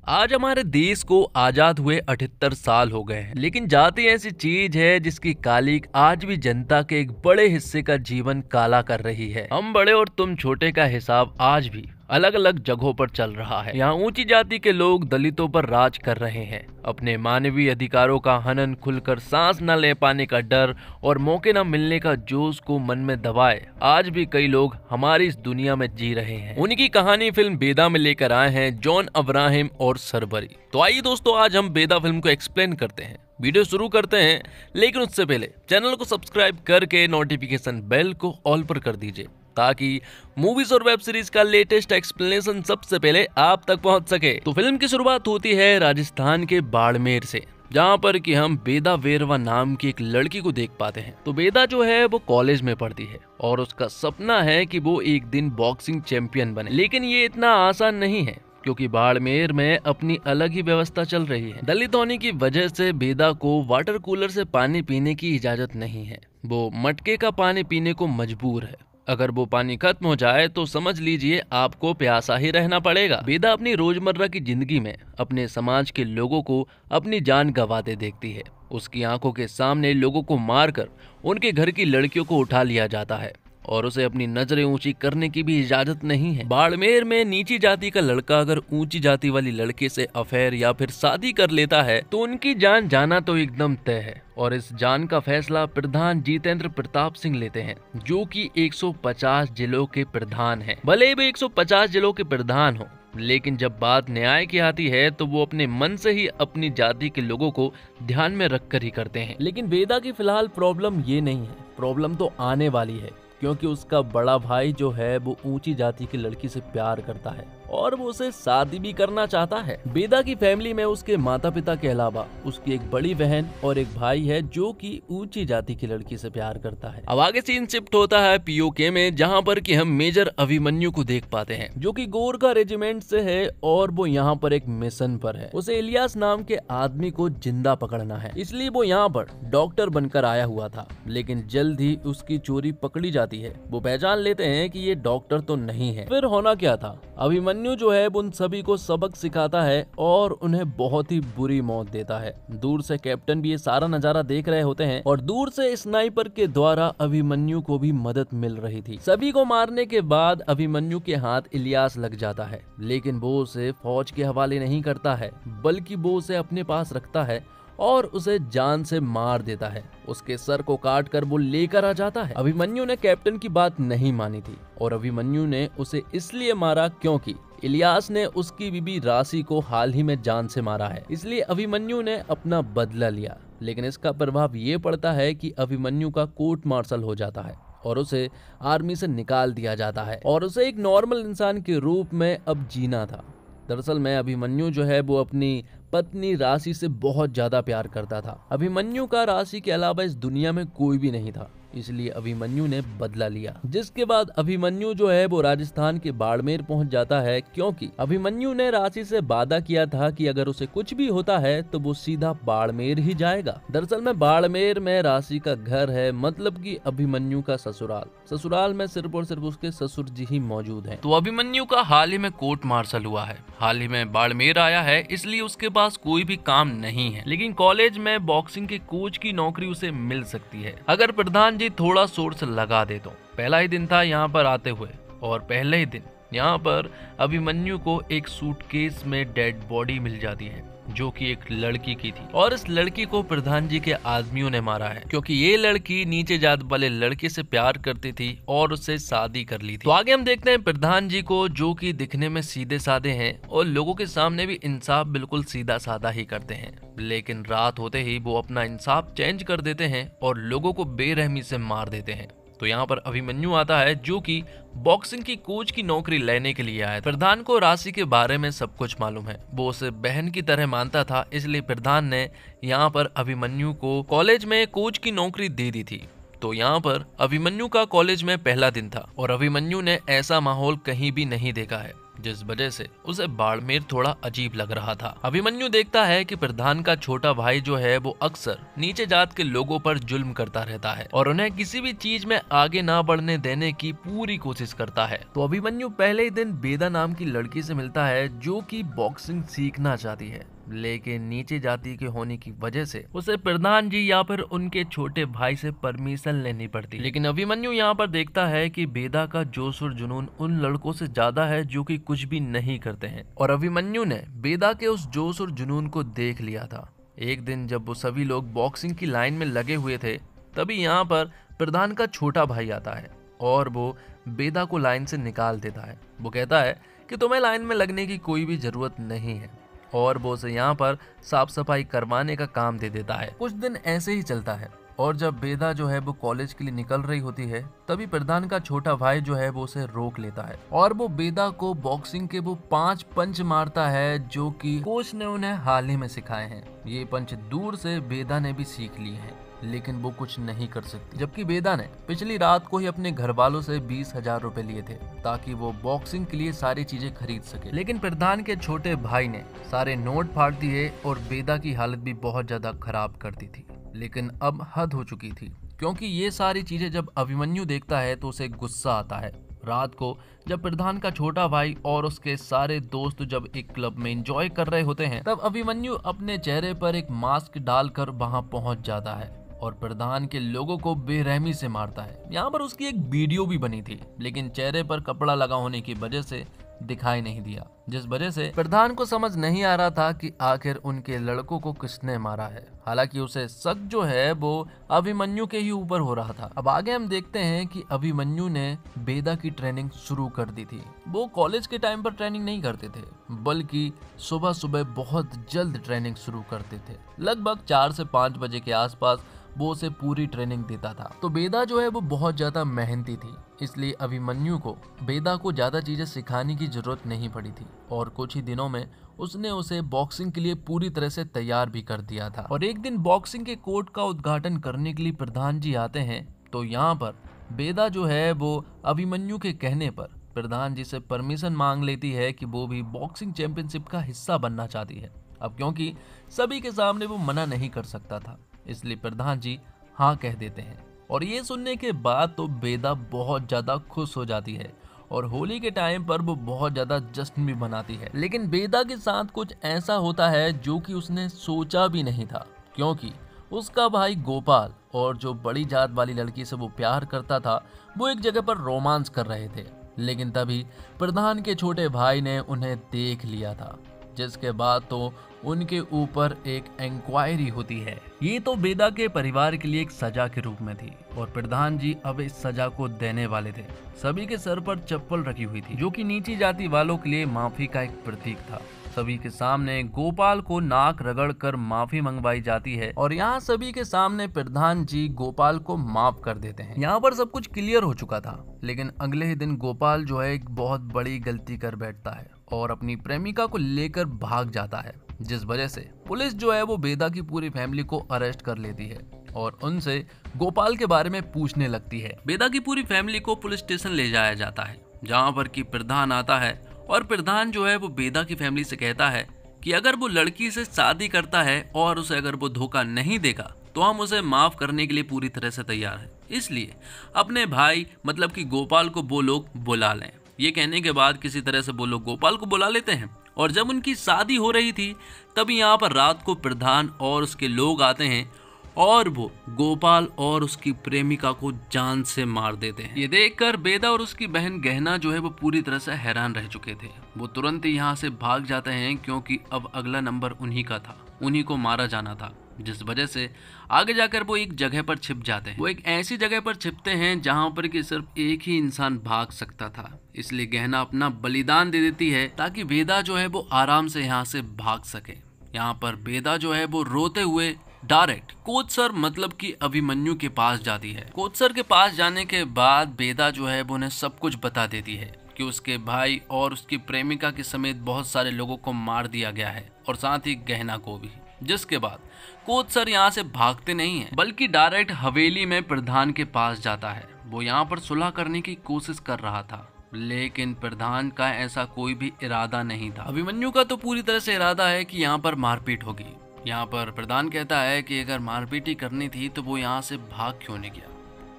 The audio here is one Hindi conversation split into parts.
आज हमारे देश को आजाद हुए 78 साल हो गए हैं, लेकिन जाति ऐसी चीज है जिसकी कालिक आज भी जनता के एक बड़े हिस्से का जीवन काला कर रही है। हम बड़े और तुम छोटे का हिसाब आज भी अलग अलग जगहों पर चल रहा है। यहाँ ऊंची जाति के लोग दलितों पर राज कर रहे हैं। अपने मानवीय अधिकारों का हनन, खुलकर सांस न ले पाने का डर और मौके न मिलने का जोश को मन में दबाए आज भी कई लोग हमारी इस दुनिया में जी रहे हैं। उनकी कहानी फिल्म बेदा में लेकर आए हैं जॉन अब्राहम और सरबरी। तो आइए दोस्तों, आज हम बेदा फिल्म को एक्सप्लेन करते हैं। वीडियो शुरू करते हैं, लेकिन उससे पहले चैनल को सब्सक्राइब करके नोटिफिकेशन बेल को ऑल पर कर दीजिए ताकि मूवीज और वेब सीरीज का लेटेस्ट एक्सप्लेनेशन सबसे पहले आप तक पहुंच सके। तो फिल्म की शुरुआत होती है राजस्थान के बाड़मेर से, जहां पर कि हम बेदा वेरवा नाम की एक लड़की को देख पाते हैं। तो बेदा जो है वो कॉलेज में पढ़ती है और उसका सपना है कि वो एक दिन बॉक्सिंग चैंपियन बने, लेकिन ये इतना आसान नहीं है क्योंकि बाड़मेर में अपनी अलग ही व्यवस्था चल रही है। दलित होने की वजह से बेदा को वाटर कूलर से पानी पीने की इजाजत नहीं है। वो मटके का पानी पीने को मजबूर है। अगर वो पानी खत्म हो जाए तो समझ लीजिए आपको प्यासा ही रहना पड़ेगा। बेदा अपनी रोजमर्रा की जिंदगी में अपने समाज के लोगों को अपनी जान गंवाते देखती है। उसकी आंखों के सामने लोगों को मारकर उनके घर की लड़कियों को उठा लिया जाता है और उसे अपनी नजरें ऊंची करने की भी इजाजत नहीं है। बाड़मेर में नीची जाति का लड़का अगर ऊंची जाति वाली लड़के से अफेयर या फिर शादी कर लेता है तो उनकी जान जाना तो एकदम तय है। और इस जान का फैसला प्रधान जितेंद्र प्रताप सिंह लेते हैं, जो कि 150 जिलों के प्रधान हैं। भले ही वे 150 जिलों के प्रधान हो, लेकिन जब बात न्याय की आती है तो वो अपने मन से ही अपनी जाति के लोगों को ध्यान में रखकर ही करते हैं। लेकिन बेदा की फिलहाल प्रॉब्लम ये नहीं है, प्रॉब्लम तो आने वाली है, क्योंकि उसका बड़ा भाई जो है वो ऊंची जाति की लड़की से प्यार करता है और वो उसे शादी भी करना चाहता है। बेदा की फैमिली में उसके माता पिता के अलावा उसकी एक बड़ी बहन और एक भाई है जो कि ऊंची जाति की लड़की से प्यार करता है। अब आगे सीन शिफ्ट होता है पीओके में, जहां पर कि हम मेजर अभिमन्यु को देख पाते हैं, जो कि गोरखा रेजिमेंट से है और वो यहाँ पर एक मिशन पर है। उसे इलियास नाम के आदमी को जिंदा पकड़ना है, इसलिए वो यहाँ पर डॉक्टर बनकर आया हुआ था। लेकिन जल्द ही उसकी चोरी पकड़ी जाती है। वो पहचान लेते हैं कि ये डॉक्टर तो नहीं है। फिर होना क्या था, अभिमन्यु जो है उन सभी को सबक सिखाता है और उन्हें बहुत ही बुरी मौत देता है। दूर से कैप्टन भी ये सारा नजारा देख रहे होते हैं और दूर से स्नाइपर के द्वारा अभिमन्यु को भी मदद मिल रही थी। सभी को मारने के बाद अभिमन्यु के हाथ इलियास लग जाता है, लेकिन वो उसे फौज के हवाले नहीं करता है, बल्कि वो उसे अपने पास रखता है और उसे जान से मार देता है। उसके सर को काट कर वो लेकर आ जाता है। अभिमन्यु ने कैप्टन की बात नहीं मानी थी और अभिमन्यु ने उसे इसलिए मारा क्योंकि इलियास ने उसकी बीबी राशि को हाल ही में जान से मारा है, इसलिए अभिमन्यु ने अपना बदला लिया। लेकिन इसका प्रभाव ये पड़ता है कि अभिमन्यु का कोर्ट मार्शल हो जाता है और उसे आर्मी से निकाल दिया जाता है और उसे एक नॉर्मल इंसान के रूप में अब जीना था। दरअसल में अभिमन्यु जो है वो अपनी पत्नी राशि से बहुत ज्यादा प्यार करता था। अभिमन्यु का राशि के अलावा इस दुनिया में कोई भी नहीं था, इसलिए अभिमन्यु ने बदला लिया। जिसके बाद अभिमन्यु जो है वो राजस्थान के बाड़मेर पहुंच जाता है, क्योंकि अभिमन्यु ने राशि से वादा किया था कि अगर उसे कुछ भी होता है तो वो सीधा बाड़मेर ही जाएगा। दरअसल में बाड़मेर में राशि का घर है, मतलब कि अभिमन्यु का ससुराल। ससुराल में सिर्फ और सिर्फ उसके ससुर जी ही मौजूद हैं। तो अभिमन्यु का हाल ही में कोर्ट मार्शल हुआ है, हाल ही में बाड़मेर आया है, इसलिए उसके पास कोई भी काम नहीं है। लेकिन कॉलेज में बॉक्सिंग के कोच की नौकरी उसे मिल सकती है अगर प्रधान जी थोड़ा सोर्स लगा दे तो। पहला ही दिन था यहाँ पर आते हुए और पहले ही दिन यहाँ पर अभिमन्यु को एक सूटकेस में डेड बॉडी मिल जाती है, जो कि एक लड़की की थी और इस लड़की को प्रधान जी के आदमियों ने मारा है, क्योंकि ये लड़की नीचे जात वाले लड़के से प्यार करती थी और उससे शादी कर ली थी। तो आगे हम देखते हैं प्रधान जी को, जो कि दिखने में सीधे साधे हैं और लोगों के सामने भी इंसाफ बिल्कुल सीधा साधा ही करते हैं। लेकिन रात होते ही वो अपना इंसाफ चेंज कर देते हैं और लोगों को बेरहमी से मार देते हैं। तो यहाँ पर अभिमन्यु आता है, जो कि बॉक्सिंग की कोच की नौकरी लेने के लिए आया। प्रधान को राशि के बारे में सब कुछ मालूम है, वो उसे बहन की तरह मानता था, इसलिए प्रधान ने यहाँ पर अभिमन्यु को कॉलेज में कोच की नौकरी दे दी थी। तो यहाँ पर अभिमन्यु का कॉलेज में पहला दिन था और अभिमन्यु ने ऐसा माहौल कहीं भी नहीं देखा है। जिस वजह से उसे बाड़मेर थोड़ा अजीब लग रहा था। अभिमन्यु देखता है कि प्रधान का छोटा भाई जो है वो अक्सर नीचे जात के लोगों पर जुल्म करता रहता है और उन्हें किसी भी चीज में आगे ना बढ़ने देने की पूरी कोशिश करता है। तो अभिमन्यु पहले ही दिन बेदा नाम की लड़की से मिलता है जो कि बॉक्सिंग सीखना चाहती है, लेकिन नीचे जाति के होने की वजह से उसे प्रधान जी या फिर उनके छोटे भाई से परमिशन लेनी पड़ती। लेकिन अभिमन्यु यहाँ पर देखता है कि बेदा का जोश और जुनून उन लड़कों से ज्यादा है जो कि कुछ भी नहीं करते हैं, और अभिमन्यु ने बेदा के उस जोश और जुनून को देख लिया था। एक दिन जब वो सभी लोग बॉक्सिंग की लाइन में लगे हुए थे, तभी यहाँ पर प्रधान का छोटा भाई आता है और वो बेदा को लाइन से निकाल देता है। वो कहता है कि तुम्हें लाइन में लगने की कोई भी जरूरत नहीं है, और वो उसे यहाँ पर साफ सफाई करवाने का काम दे देता है। कुछ दिन ऐसे ही चलता है और जब बेदा जो है वो कॉलेज के लिए निकल रही होती है, तभी प्रधान का छोटा भाई जो है वो उसे रोक लेता है और वो बेदा को बॉक्सिंग के वो 5 पंच मारता है जो कि कोच ने उन्हें हाल ही में सिखाए हैं। ये पंच दूर से बेदा ने भी सीख लिए हैं, लेकिन वो कुछ नहीं कर सकती, जबकि बेदा ने पिछली रात को ही अपने घर वालों से 20,000 रुपए लिए थे ताकि वो बॉक्सिंग के लिए सारी चीजें खरीद सके। लेकिन प्रधान के छोटे भाई ने सारे नोट फाड़ दिए और बेदा की हालत भी बहुत ज्यादा खराब कर दी थी। लेकिन अब हद हो चुकी थी, क्योंकि ये सारी चीजें जब अभिमन्यु देखता है तो उसे गुस्सा आता है। रात को जब प्रधान का छोटा भाई और उसके सारे दोस्त जब एक क्लब में एंजॉय कर रहे होते हैं, तब अभिमन्यु अपने चेहरे पर एक मास्क डालकर वहां पहुंच जाता है और प्रधान के लोगों को बेरहमी से मारता है। यहाँ पर उसकी एक वीडियो भी बनी थी, लेकिन चेहरे पर कपड़ा लगा होने की वजह से दिखाई नहीं दिया, जिस वजह से प्रधान को समझ नहीं आ रहा था कि आखिर उनके लड़कों को किसने मारा है। हालांकि उसे शक जो है वो अभिमन्यु के ही ऊपर हो रहा था। अब आगे हम देखते हैं कि अभिमन्यु ने बेदा की ट्रेनिंग शुरू कर दी थी। वो कॉलेज के टाइम पर ट्रेनिंग नहीं करते थे, बल्कि सुबह सुबह बहुत जल्द ट्रेनिंग शुरू करते थे। लगभग 4 से 5 बजे के आसपास वो उसे पूरी ट्रेनिंग देता था। तो बेदा जो है वो बहुत ज्यादा मेहनती थी, इसलिए अभिमन्यु को बेदा को ज्यादा चीजें सिखाने की जरूरत नहीं पड़ी थी और कुछ ही दिनों में उसने उसे बॉक्सिंग के लिए पूरी तरह से तैयार भी कर दिया था। और एक दिन बॉक्सिंग के कोर्ट का उद्घाटन करने के लिए प्रधान जी आते हैं, तो यहाँ पर बेदा जो है वो अभिमन्यु के कहने पर प्रधान जी से परमिशन मांग लेती है कि वो भी बॉक्सिंग चैंपियनशिप का हिस्सा बनना चाहती है। अब क्योंकि सभी के सामने वो मना नहीं कर सकता था, इसलिए प्रधान जी हाँ कह देते हैं। और ये सुनने के बाद तो बेदा बहुत ज्यादा खुश हो जाती है और होली के टाइम पर वो बहुत ज्यादा जश्न भी मनाती है। लेकिन बेदा के साथ कुछ ऐसा होता है जो कि उसने सोचा भी नहीं था, क्योंकि उसका भाई गोपाल और जो बड़ी जात वाली लड़की से वो प्यार करता था, वो एक जगह पर रोमांस कर रहे थे। लेकिन तभी प्रधान के छोटे भाई ने उन्हें देख लिया था, जिसके बाद तो उनके ऊपर एक इंक्वायरी होती है। ये तो बेदा के परिवार के लिए एक सजा के रूप में थी और प्रधान जी अब इस सजा को देने वाले थे। सभी के सर पर चप्पल रखी हुई थी, जो कि नीची जाति वालों के लिए माफी का एक प्रतीक था। सभी के सामने गोपाल को नाक रगड़ कर माफी मंगवाई जाती है और यहाँ सभी के सामने प्रधान जी गोपाल को माफ कर देते हैं। यहाँ पर सब कुछ क्लियर हो चुका था, लेकिन अगले ही दिन गोपाल जो है एक बहुत बड़ी गलती कर बैठता है और अपनी प्रेमिका को लेकर भाग जाता है, जिस वजह से पुलिस जो है वो बेदा की पूरी फैमिली को अरेस्ट कर लेती है और उनसे गोपाल के बारे में पूछने लगती है। बेदा की पूरी फैमिली को पुलिस स्टेशन ले जाया जाता है, जहाँ पर कि प्रधान आता है और प्रधान जो है वो बेदा की फैमिली से कहता है कि अगर वो लड़की से शादी करता है और उसे अगर वो धोखा नहीं देगा तो हम उसे माफ करने के लिए पूरी तरह से तैयार हैं। इसलिए अपने भाई मतलब कि गोपाल को वो लोग बुला लें। ये कहने के बाद किसी तरह से वो लोग गोपाल को बुला लेते हैं और जब उनकी शादी हो रही थी तभी यहाँ पर रात को प्रधान और उसके लोग आते हैं और वो गोपाल और उसकी प्रेमिका को जान से मार देते हैं। ये देखकर बेदा और उसकी बहन गहना जो है वो पूरी तरह से हैरान रह चुके थे। वो तुरंत ही यहाँ से भाग जाते हैं, क्योंकि अब अगला नंबर उन्हीं का था, उन्हीं को मारा जाना था, जिस वजह से आगे जाकर वो एक जगह पर छिप जाते हैं। वो एक ऐसी जगह पर छिपते हैं जहाँ पर कि सिर्फ एक ही इंसान भाग सकता था, इसलिए गहना अपना बलिदान दे देती है ताकि बेदा जो है वो आराम से यहाँ से भाग सके। यहाँ पर बेदा जो है वो रोते हुए डायरेक्ट कोच सर मतलब कि अभिमन्यु के पास जाती है। कोच सर के पास जाने के बाद बेदा जो है वो उन्हें सब कुछ बता देती है कि उसके भाई और उसकी प्रेमिका के समेत बहुत सारे लोगों को मार दिया गया है और साथ ही गहना को भी। जिसके बाद कोच सर यहाँ से भागते नहीं है, बल्कि डायरेक्ट हवेली में प्रधान के पास जाता है। वो यहाँ पर सुलह करने की कोशिश कर रहा था, लेकिन प्रधान का ऐसा कोई भी इरादा नहीं था। अभिमन्यु का तो पूरी तरह से इरादा है कि यहाँ पर मारपीट होगी। यहाँ पर प्रधान कहता है कि अगर मारपीट ही करनी थी तो वो यहाँ से भाग क्यों नहीं गया।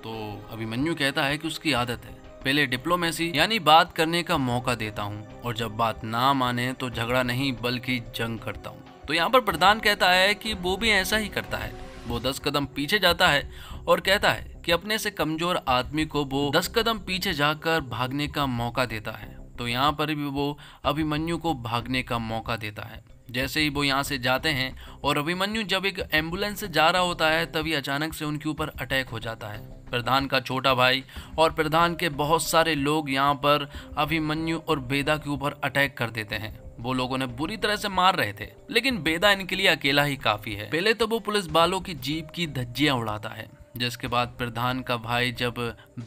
तो अभिमन्यु कहता है कि उसकी आदत है, पहले डिप्लोमेसी यानी बात करने का मौका देता हूँ और जब बात ना माने तो झगड़ा नहीं बल्कि जंग करता हूँ। तो यहाँ पर प्रधान कहता है कि वो भी ऐसा ही करता है। वो 10 कदम पीछे जाता है और कहता है कि अपने से कमजोर आदमी को वो 10 कदम पीछे जाकर भागने का मौका देता है। तो यहाँ पर भी वो अभिमन्यु को भागने का मौका देता है। जैसे ही वो यहाँ से जाते हैं और अभिमन्यु जब एक एम्बुलेंस से जा रहा होता है तभी अचानक से उनके ऊपर अटैक हो जाता है। प्रधान का छोटा भाई और प्रधान के बहुत सारे लोग यहाँ पर अभिमन्यु और बेदा के ऊपर अटैक कर देते हैं। वो लोगों ने बुरी तरह से मार रहे थे लेकिन बेदा इनके लिए अकेला ही काफी है। पहले तो वो पुलिस वालों की जीप की धज्जियां उड़ाता है, जिसके बाद प्रधान का भाई जब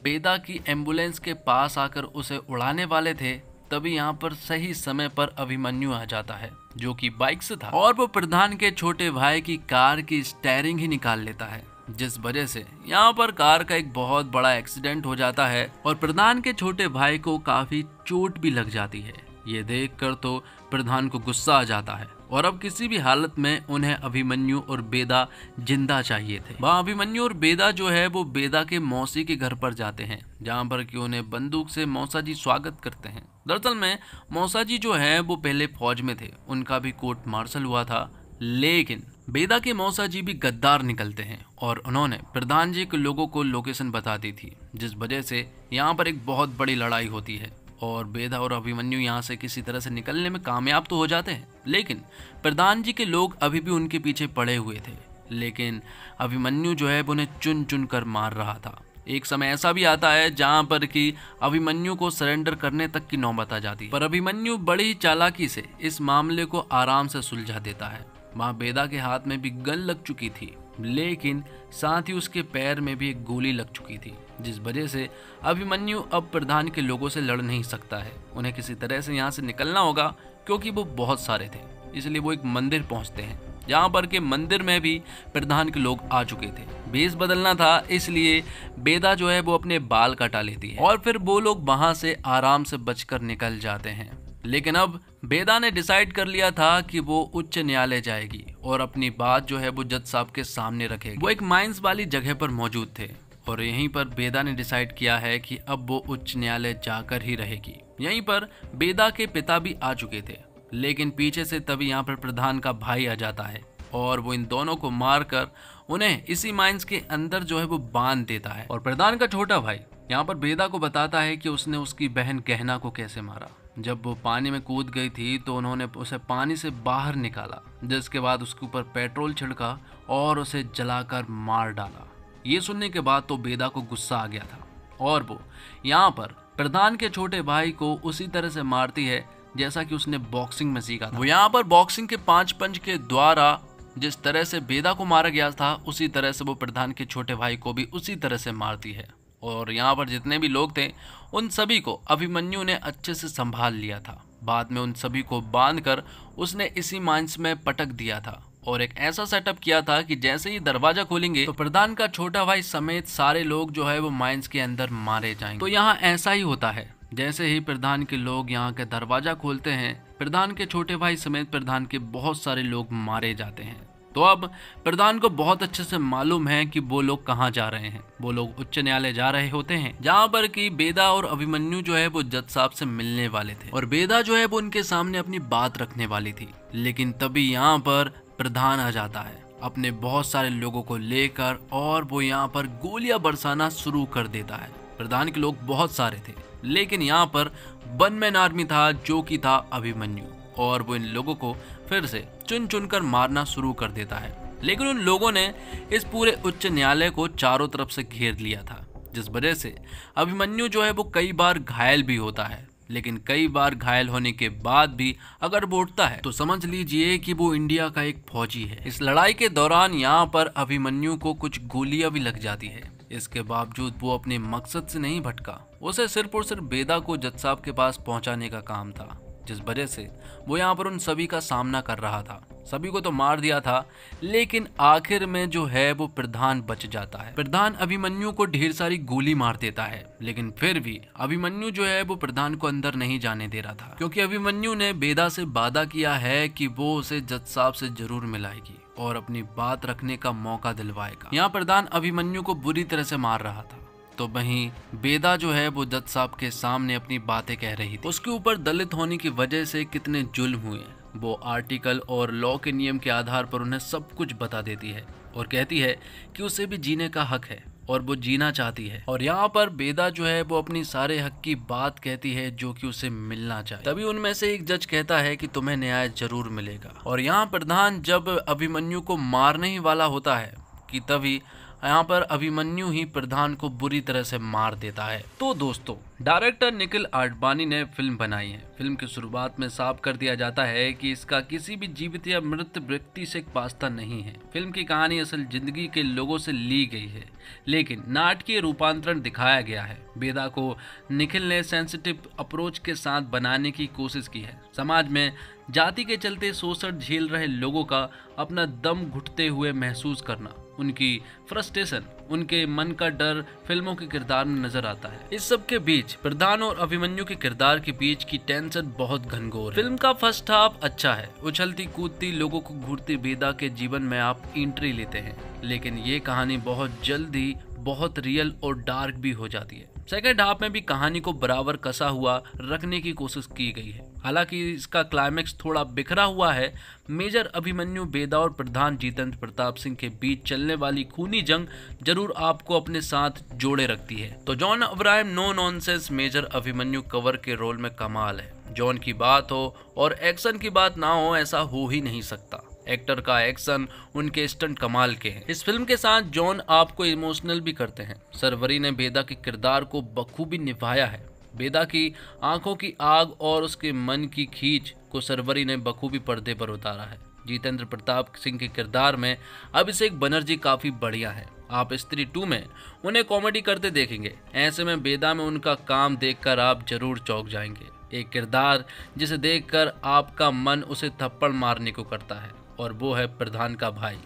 बेदा की एम्बुलेंस के पास आकर उसे उड़ाने वाले थे तभी यहाँ पर सही समय पर अभिमन्यु आ जाता है जो कि बाइक से था और वो प्रधान के छोटे भाई की कार की स्टीयरिंग ही निकाल लेता है, जिस वजह से यहाँ पर कार का एक बहुत बड़ा एक्सीडेंट हो जाता है और प्रधान के छोटे भाई को काफी चोट भी लग जाती है। ये देखकर तो प्रधान को गुस्सा आ जाता है और अब किसी भी हालत में उन्हें अभिमन्यु और बेदा जिंदा चाहिए थे। वहाँ अभिमन्यु और बेदा जो है वो बेदा के मौसी के घर पर जाते हैं जहाँ पर कि उन्हें बंदूक से मौसा जी स्वागत करते हैं। दरअसल में मौसा जी जो है वो पहले फौज में थे, उनका भी कोर्ट मार्शल हुआ था, लेकिन बेदा के मौसा जी भी गद्दार निकलते हैं और उन्होंने प्रधान जी के लोगों को लोकेशन बता दी थी, जिस वजह से यहाँ पर एक बहुत बड़ी लड़ाई होती है और बेदा और अभिमन्यु यहाँ से किसी तरह से निकलने में कामयाब तो हो जाते हैं। लेकिन प्रधान जी के लोग अभी भी उनके पीछे पड़े हुए थे, लेकिन अभिमन्यु जो है उन्हें चुन चुन कर मार रहा था। एक समय ऐसा भी आता है जहाँ पर कि अभिमन्यु को सरेंडर करने तक की नौबत आ जाती है, पर अभिमन्यु बड़ी ही चालाकी से इस मामले को आराम से सुलझा देता है। वहाँ बेदा के हाथ में भी गन लग चुकी थी, लेकिन साथ ही उसके पैर में भी एक गोली लग चुकी थी, जिस वजह से अभिमन्यु अब प्रधान के लोगों से लड़ नहीं सकता है। उन्हें किसी तरह से यहाँ से निकलना होगा क्योंकि वो बहुत सारे थे। इसलिए वो एक मंदिर पहुँचते हैं जहाँ पर के मंदिर में भी प्रधान के लोग आ चुके थे। भेष बदलना था इसलिए बेदा जो है वो अपने बाल कटा लेती है और फिर वो लोग वहाँ से आराम से बचकर निकल जाते हैं। लेकिन अब बेदा ने डिसाइड कर लिया था कि वो उच्च न्यायालय जाएगी और अपनी बात जो है वो जज साहब के सामने रखेगी। वो एक माइंस वाली जगह पर मौजूद थे और यहीं पर बेदा ने डिसाइड किया है कि अब वो उच्च न्यायालय जाकर ही रहेगी। यहीं पर बेदा के पिता भी आ चुके थे, लेकिन पीछे से तभी यहाँ पर प्रधान का भाई आ जाता है और वो इन दोनों को मारकर उन्हें इसी माइंस के अंदर जो है वो बांध देता है। और प्रधान का छोटा भाई यहाँ पर बेदा को बताता है कि उसने उसकी बहन गहना को कैसे मारा। जब वो पानी में कूद गई थी तो उन्होंने उसे पानी से बाहर निकाला, जिसके बाद उसके ऊपर पेट्रोल छिड़का और उसे जलाकर मार डाला। ये सुनने के बाद तो बेदा को गुस्सा आ गया था और वो यहाँ पर प्रधान के छोटे भाई को उसी तरह से मारती है जैसा कि उसने बॉक्सिंग में सीखा था। वो यहाँ पर बॉक्सिंग के 5 पंच के द्वारा जिस तरह से बेदा को मारा गया था उसी तरह से वो प्रधान के छोटे भाई को भी उसी तरह से मारती है। और यहाँ पर जितने भी लोग थे उन सभी को अभिमन्यु ने अच्छे से संभाल लिया था। बाद में उन सभी को बांधकर उसने इसी माइंस में पटक दिया था और एक ऐसा सेटअप किया था कि जैसे ही दरवाजा खोलेंगे तो प्रधान का छोटा भाई समेत सारे लोग जो है वो माइंस के अंदर मारे जाएंगे। तो यहाँ ऐसा ही होता है, जैसे ही प्रधान के लोग यहाँ के दरवाजा खोलते हैं प्रधान के छोटे भाई समेत प्रधान के बहुत सारे लोग मारे जाते हैं। तो अब प्रधान को बहुत अच्छे से मालूम है कि वो लोग कहाँ जा रहे हैं। वो लोग उच्च न्यायालय जा रहे होते हैं जहाँ पर कि बेदा और अभिमन्यु जो है वो जज साहब से मिलने वाले थे और बेदा जो है वो उनके सामने अपनी बात रखने वाली थी। लेकिन तभी यहाँ पर प्रधान आ जाता है अपने बहुत सारे लोगों को लेकर और वो यहाँ पर गोलियां बरसाना शुरू कर देता है। प्रधान के लोग बहुत सारे थे, लेकिन यहाँ पर वन मैन आर्मी था जो कि था अभिमन्यु और वो इन लोगों को फिर से चुन चुन कर मारना शुरू कर देता है। लेकिन उन लोगों ने इस पूरे उच्च न्यायालय को चारों तरफ से घेर लिया था, जिस वजह से अभिमन्यु जो है वो कई बार घायल भी होता है। लेकिन कई बार घायल होने के बाद भी अगर वो उठता है तो समझ लीजिए कि वो इंडिया का एक फौजी है। इस लड़ाई के दौरान यहाँ पर अभिमन्यु को कुछ गोलियां भी लग जाती है। इसके बावजूद वो अपने मकसद से नहीं भटका, उसे सिर्फ और सिर्फ बेदा को जज साहब के पास पहुंचाने का काम था, जिस वजह से वो यहाँ पर उन सभी का सामना कर रहा था। सभी को तो मार दिया था, लेकिन आखिर में जो है वो प्रधान बच जाता है। प्रधान अभिमन्यु को ढेर सारी गोली मार देता है, लेकिन फिर भी अभिमन्यु जो है वो प्रधान को अंदर नहीं जाने दे रहा था, क्योंकि अभिमन्यु ने बेदा से वादा किया है कि वो उसे जज साहब से जरूर मिलाएगी और अपनी बात रखने का मौका दिलवाएगा। यहाँ प्रधान अभिमन्यु को बुरी तरह से मार रहा था, तो वहीं बेदा जो है वो जज साहब के सामने अपनी बातें कह रही थी। उसके ऊपर दलित होने की वजह से कितने जुल्म हुए, वो आर्टिकल और लॉ के नियम के आधार पर उन्हें सब कुछ बता देती है और कहती है कि उसे भी जीने का हक है और वो जीना चाहती है। और यहाँ पर बेदा जो है वो अपनी सारे हक की बात कहती है जो कि उसे मिलना चाहिए। तभी उनमें से एक जज कहता है कि तुम्हें न्याय जरूर मिलेगा। और यहाँ प्रधान जब अभिमन्यु को मारने ही वाला होता है कि तभी यहाँ पर अभिमन्यु ही प्रधान को बुरी तरह से मार देता है। तो दोस्तों, डायरेक्टर निखिल आडवाणी ने फिल्म बनाई है। फिल्म की शुरुआत में साफ कर दिया जाता है कि इसका किसी भी जीवित या मृत व्यक्ति से वास्ता नहीं है। फिल्म की कहानी असल जिंदगी के लोगों से ली गई है, लेकिन नाटकीय रूपांतरण दिखाया गया है। बेदा को निखिल ने सेंसिटिव अप्रोच के साथ बनाने की कोशिश की है। समाज में जाति के चलते शोषण झेल रहे लोगों का अपना दम घुटते हुए महसूस करना, उनकी फ्रस्ट्रेशन, उनके मन का डर फिल्मों के किरदार में नजर आता है। इस सब के बीच प्रधान और अभिमन्यु के किरदार के बीच की टेंशन बहुत घनघोर है। फिल्म का फर्स्ट हाफ अच्छा है। उछलती कूदती लोगों को घूरती बेदा के जीवन में आप एंट्री लेते हैं, लेकिन ये कहानी बहुत जल्द ही बहुत रियल और डार्क भी हो जाती है। सेकेंड हाफ में भी कहानी को बराबर कसा हुआ रखने की कोशिश की गई है। हालांकि इसका क्लाइमेक्स थोड़ा बिखरा हुआ है। मेजर अभिमन्यु, बेदा और प्रधान जितेंद्र प्रताप सिंह के बीच चलने वाली खूनी जंग जरूर आपको अपने साथ जोड़े रखती है। तो John Abraham no nonsense major Abhimanyu कवर के रोल में कमाल है। जॉन की बात हो और एक्शन की बात ना हो, ऐसा हो ही नहीं सकता। एक्टर का एक्शन, उनके स्टंट कमाल के हैं। इस फिल्म के साथ जॉन आपको इमोशनल भी करते हैं। सरवरी ने बेदा के किरदार को बखूबी निभाया है। बेदा की आंखों की आग और उसके मन की खींच को सरवरी ने बखूबी पर्दे पर उतारा है। जितेंद्र प्रताप सिंह के किरदार में अभिषेक बनर्जी काफी बढ़िया है। आप स्त्री 2 में उन्हें कॉमेडी करते देखेंगे। ऐसे में बेदा में उनका काम देखकर आप जरूर चौंक जाएंगे। एक किरदार जिसे देखकर आपका मन उसे थप्पड़ मारने को करता है, और वो है प्रधान का भाई।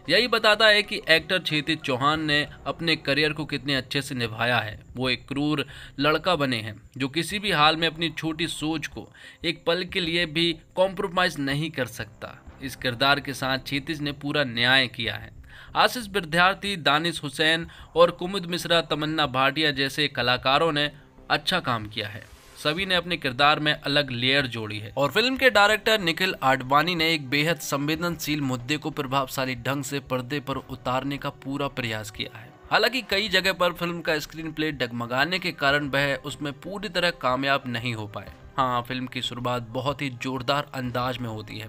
यही बताता है कि एक्टर क्षितिज चौहान ने अपने करियर को कितने अच्छे से निभाया है। वो एक क्रूर लड़का बने हैं जो किसी भी हाल में अपनी छोटी सोच को एक पल के लिए भी कॉम्प्रोमाइज नहीं कर सकता। इस किरदार के साथ क्षितिज ने पूरा न्याय किया है। आशीष विद्यार्थी, दानिश हुसैन और कुमुद मिश्रा, तमन्ना भाटिया जैसे कलाकारों ने अच्छा काम किया है। सभी ने अपने किरदार में अलग लेयर जोड़ी है। और फिल्म के डायरेक्टर निखिल आडवाणी ने एक बेहद संवेदनशील मुद्दे को प्रभावशाली ढंग से पर्दे पर उतारने का पूरा प्रयास किया है। हालांकि कई जगह पर फिल्म का स्क्रीन प्ले डगमगाने के कारण वह उसमें पूरी तरह कामयाब नहीं हो पाए। हाँ, फिल्म की शुरुआत बहुत ही जोरदार अंदाज में होती है।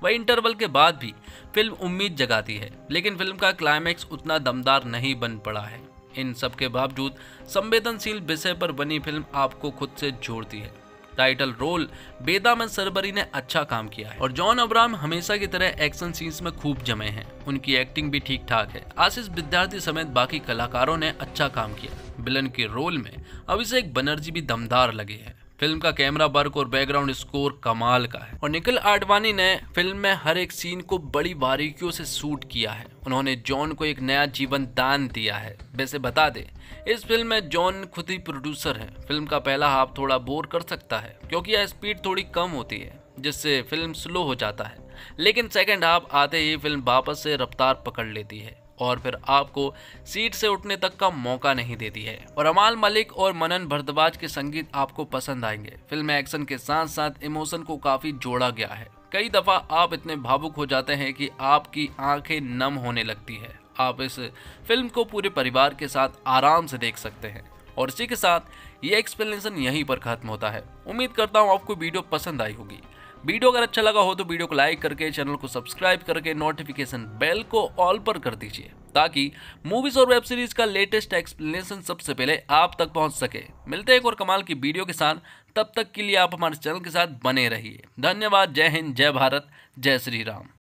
वही इंटरवल के बाद भी फिल्म उम्मीद जगाती है, लेकिन फिल्म का क्लाइमैक्स उतना दमदार नहीं बन पड़ा है। इन सब के बावजूद संवेदनशील विषय पर बनी फिल्म आपको खुद से जोड़ती है। टाइटल रोल बेदा में सरवरी ने अच्छा काम किया है और जॉन अब्राहम हमेशा की तरह एक्शन सीन्स में खूब जमे हैं। उनकी एक्टिंग भी ठीक ठाक है। आशीष विद्यार्थी समेत बाकी कलाकारों ने अच्छा काम किया। विलन के रोल में अभिषेक बनर्जी भी दमदार लगे हैं। फिल्म का कैमरा वर्क और बैकग्राउंड स्कोर कमाल का है और निखिल आडवाणी ने फिल्म में हर एक सीन को बड़ी बारीकियों से शूट किया है। उन्होंने जॉन को एक नया जीवन दान दिया है। वैसे बता दें, इस फिल्म में जॉन खुद ही प्रोड्यूसर है। फिल्म का पहला हाफ थोड़ा बोर कर सकता है क्योंकि यह स्पीड थोड़ी कम होती है, जिससे फिल्म स्लो हो जाता है, लेकिन सेकेंड हाफ आते ही फिल्म वापस से रफ्तार पकड़ लेती है और फिर आपको सीट से उठने तक का मौका नहीं देती है। और अमाल मलिक और मनन भारद्वाज के संगीत आपको पसंद आएंगे। फिल्म में एक्शन के साथ साथ इमोशन को काफी जोड़ा गया है। कई दफा आप इतने भावुक हो जाते हैं कि आपकी आंखें नम होने लगती है। आप इस फिल्म को पूरे परिवार के साथ आराम से देख सकते हैं। और इसी के साथ ये एक्सप्लेनेशन यहीं पर खत्म होता है। उम्मीद करता हूँ आपको वीडियो पसंद आई होगी। वीडियो अगर अच्छा लगा हो तो वीडियो को लाइक करके, चैनल को सब्सक्राइब करके, नोटिफिकेशन बेल को ऑल पर कर दीजिए ताकि मूवीज और वेब सीरीज का लेटेस्ट एक्सप्लेनेशन सबसे पहले आप तक पहुंच सके। मिलते हैं एक और कमाल की वीडियो के साथ। तब तक के लिए आप हमारे चैनल के साथ बने रहिए। धन्यवाद। जय हिंद, जय भारत, जय श्री राम।